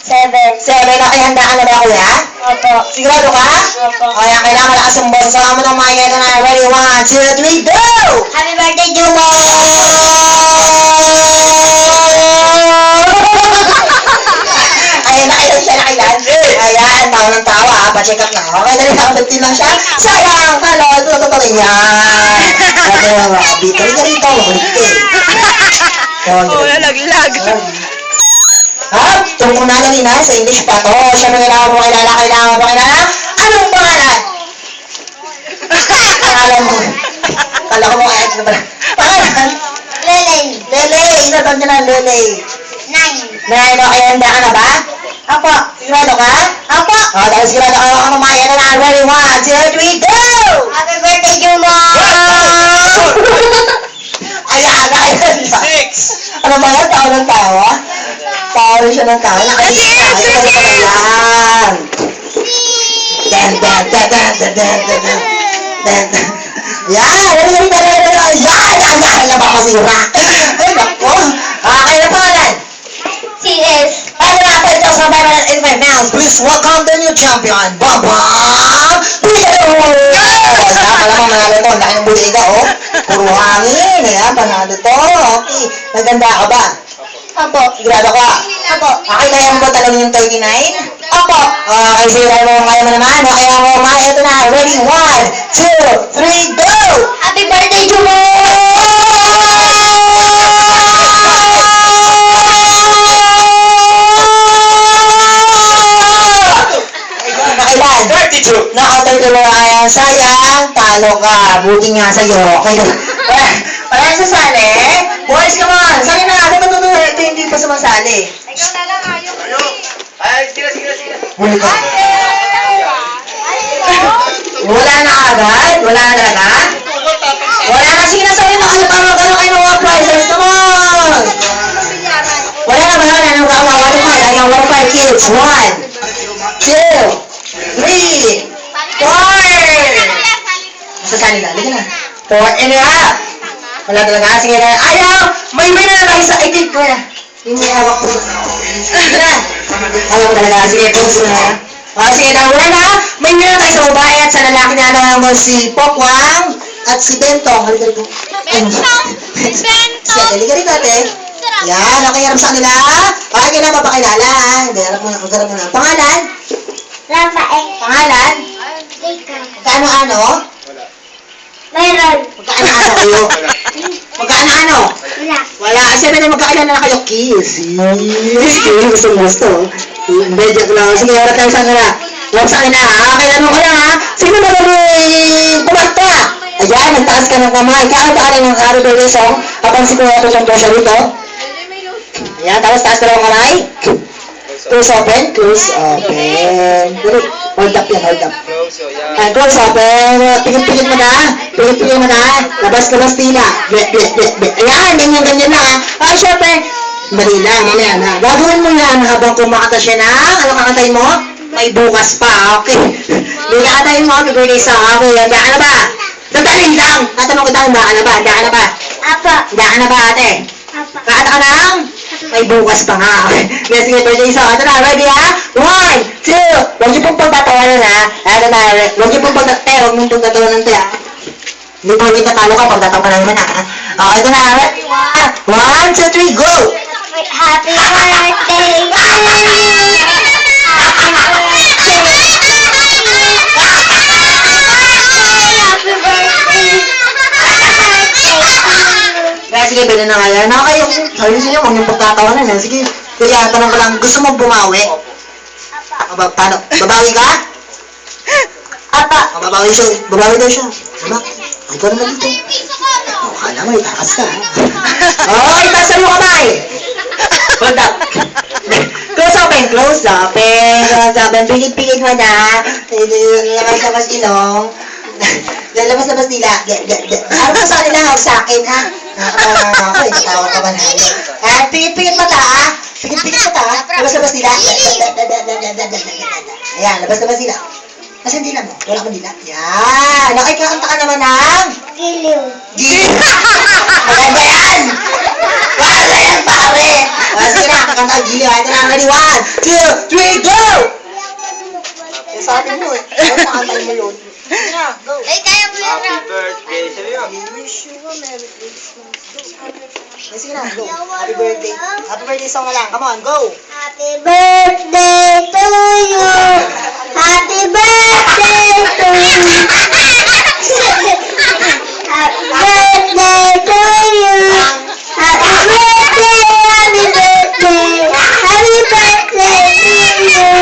7. Okay, handa ka na ba, kuya? Opo. Sigurado ka? Opo. Kaya kailangan malakas ang boses. Saka mo ng mga ito na. Ready? 1, 2, 3, go! Happy birthday, Jumo! Ayan, nakailan siya, nakailan. Ayan, tawa ng tawa, ha? Pa-check up na. Okay, dali na, kabagtin lang siya. Sayang, talo, ito na totoo yan. Okay, Robby, kalita rito, makulit ka Oh, nalaglag. Ha? Tungkol na kanina, sa English pa to. Siya nang kailangan mo kilala. Anong pangalan? Pangalan mo. Kala ko mo kaya ito pala. Pangalan? Lelay. Lele, ilan taon niya na, Lele? 9. Nino, ay handa ka na ba? Opo. Sigurado ka? Opo. O, dahil sigurado ka na mamaya na na. Ready, 1, 2, 3, go! Happy birthday, Jumo! Ayan, ayan. 6. Ano ba yan? Tao ng tawa? Tao siya ng tawa. Nakalimutan na. Ito pa pala yan. Dan, dan, dan, dan, dan, dan, dan, dan, dan, dan. Yan! Yan! Napakasira. Ay, naku. Okay na pangalan. CS. Ay, wala pa ito sa Bible in my mouth. Please welcome the new champion, Bam! Pino! Kala mo manalo to. Laki ng buliga, oh. Puro hangin. Ayan, panalo to. Okay. Naganda ka ba? Opo. Sigurado ka? Opo. Okay, kaya mo ba talagang yung 39? Opo. Okay, sige, kaya mo naman. Okay, ako naman. Ito na. Ready? 1, 2, 3, go! Happy birthday, Jumo! Nakailan? 32. Naka-32 na kaya. Sayang, talo ka. Buti nga sa'yo. Okay na. Wala na sasali? Boys, come on. Sali na. Ito hindi pa sumasali. Ikaw na lang, ayaw. Ay, sige. Huli ka. Wala na agad? Wala na talaga? Wala na. Sige na sa'yo. Nakalipan kayo ng mga prizes. Come on. Wala na ba? Wala na ba? Waterfall. Ay, ang waterfall kids. 1, 2, 3, 4. Sasali na. Liga na. 4 and a half. Wala talaga. Sige na. Ayaw! May na tayo sa itig ko na. Hindi hawak ko. Sige na. Ayaw talaga. Sige, puso na. Sige na. Wala na. May na tayo sa babae at sa lalaki na naman si Pokwang at si Bentong. Halika rito. Sige, halika rito ate. Yan. Okay, harap sa kanila. Okay, kaya na mapakilala. Hindi, harap mo na. Pangalan? Rafael. Pangalan? Lika. Kaano-ano? Mayroon. Magkaano-ano kayo? Magkaano-ano? Wala. Wala. Siyempre na magkakilala na kayo. Kiss. Gusto. Hindi, joke lang. Sige, harap tayo sa kanila. Huwag sa kanila, ha? Kailangan ko lang, ha? Sino na kumanta? Ayan, nagtaas ka ng kamay. Kakanta ka rin ng Happy Birthday song habang si Kuya Tutong siya rito. Ayan, tapos taas ka ng kamay. Close open. Hold up yan, hold up. And close open. Pigit-pigit mo na. Labas tila. Ayan, ganyan na. Ay, syempre. Mali lang, mamaya na. Gagawin mo yan habang kumakanta siya na. Ano kakantayin mo? May bukas pa, okay. Hindi kakantayin mo, happy birthday sa ako. Handa ka na ba? Sandali lang. Tatanong kita, handa ka na ba? Apo. Handa ka na ba, ate? Apo. Kakanta ka lang? May bukas pa nga. Yes, sige, birthday sa ito na. Ready, ha? 1, 2. Huwag niyo pong pagtatawanan, ha? Ito na. Huwag niyo pong pagtatawanan. Huwag niyo pong pagtatawanan, ha? Hindi po rin natalo ka pag tatawanan naman, ha? Okay, ito na. 1, 2, 3, go! Happy birthday. Happy birthday. Kaya sige, pwede na kaya. Kayo, sabi niyo, huwag niyong pagtatawanan, ha? Sige, kaya tanong ko lang, gusto mo bumawi? Paano? Babawi ka? Apa. Babawi daw siya. Diba? Ay, ikaw naman dito. Kala mo, itakas ka, ha? Oh, itasan mo kamay! Hold up. Close open. Pigit-pigit mo na. Labas ilong. Labas dila. Ano mo sa kanila, huwag sa akin, ha? Ako, itatawag ka ba na? Pigit-pigit mata, ha? Pigit-pigit mata, ha? Labas dila. Ayan, labas dila. Asan dila mo? Wala kang dila. Yan. Nakikakanta ka naman ng... Giliw. Maganda yan! Wala yan, pare! Sige na, kakanta ang Gio. Ito na, ready? 1, 2, 3, go! Eh, sa atin mo eh. Ano pakantay mo yun? Sige na, go. Ay, kaya mo yun. Happy birthday sa'yo. Wish you a Merry Christmas. Eh, sige na, go. Happy birthday. Happy birthday song na lang. Come on, go. Happy birthday to you. Happy birthday to you. Happy birthday to you. Happy birthday, happy birthday. Happy birthday to you.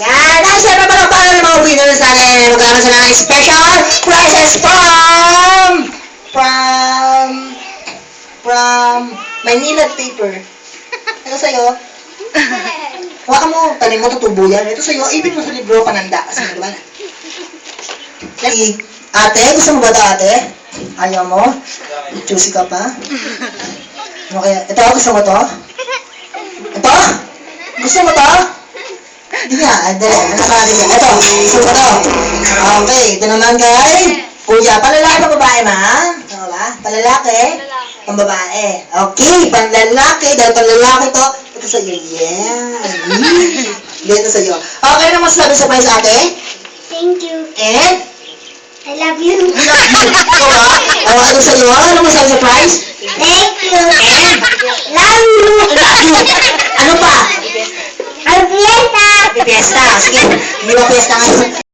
Yan. At syempre pa para ng mga winners natin. Magkakaroon sila ng special prizes from Manila Paper. Ito sa'yo. Huwag mo, tanim mo, tutubo yan. Ito sa'yo, ibig mo sa libro, pananda. Kasi diba na? Ate, gusto mo ba ito, ate? Ayaw mo? Choosy ka pa? Ano kaya? Ito, gusto mo to? Ito? Gusto mo to? Hindi nga, dali. Ano pa natin yan? Ito, gusto mo to? Okay, ito naman kay Kuya. Palalaki pa babae, ma'am? Ano ba? Palalaki? Pambabae. Okay, panlalaki. Dahil panlalaki to, ito sa'yo. Yeah. Dito sa'yo. Okay, ano masasabi sa prize, ate? Thank you. And? I love you. Ano sa'yo? Ano masasabi sa prize? Thank you. And? Love you. Ano pa? Ang fiesta. Happy Fiesta. Sige, hindi ba fiesta ngayon?